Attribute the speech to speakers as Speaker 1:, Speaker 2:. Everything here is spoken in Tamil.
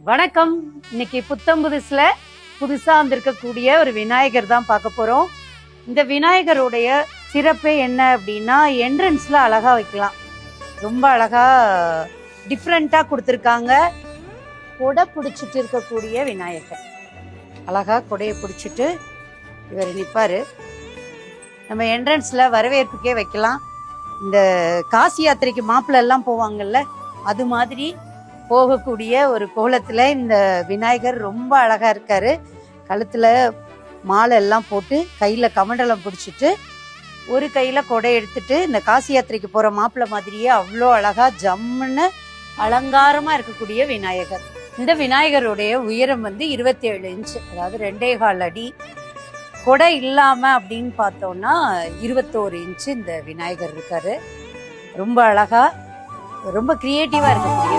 Speaker 1: வணக்கம். இன்னைக்கு புத்தம் புதுசுல புதுசா வந்திருக்கக்கூடிய ஒரு விநாயகர் தான் பார்க்க போறோம். இந்த விநாயகருடைய சிறப்பே என்ன அப்படின்னா, என்ட்ரன்ஸ்ல அழகா வைக்கலாம். ரொம்ப அழகா டிஃப்ரெண்டா கொடுத்துருக்காங்க. கொடை பிடிச்சிட்டு இருக்கக்கூடிய விநாயகர், அழகா கொடையை பிடிச்சிட்டு இவர் நிற்பாரு. நம்ம என்ட்ரன்ஸ்ல வரவேற்புக்கே வைக்கலாம். இந்த காசி யாத்திரைக்கு மாப்பிள்ளை எல்லாம் போவாங்கல்ல, அது மாதிரி போகக்கூடிய ஒரு கோலத்துல இந்த விநாயகர் ரொம்ப அழகா இருக்காரு. கழுத்துல மாலை எல்லாம் போட்டு கையில கமண்டலம் பிடிச்சிட்டு ஒரு கையில கொடை எடுத்துட்டு இந்த காசி யாத்திரைக்கு போற மாப்பிள்ளை மாதிரியே அவ்வளோ அழகா ஜம்முன்னு அலங்காரமா இருக்கக்கூடிய விநாயகர். இந்த விநாயகருடைய உயரம் 27 இன்ச்சு, அதாவது 2.25 அடி. கொடை இல்லாம அப்படின்னு பார்த்தோம்னா 21 இன்ச்சு இந்த விநாயகர் இருக்காரு. ரொம்ப அழகா, ரொம்ப கிரியேட்டிவா இருக்கக்கூடிய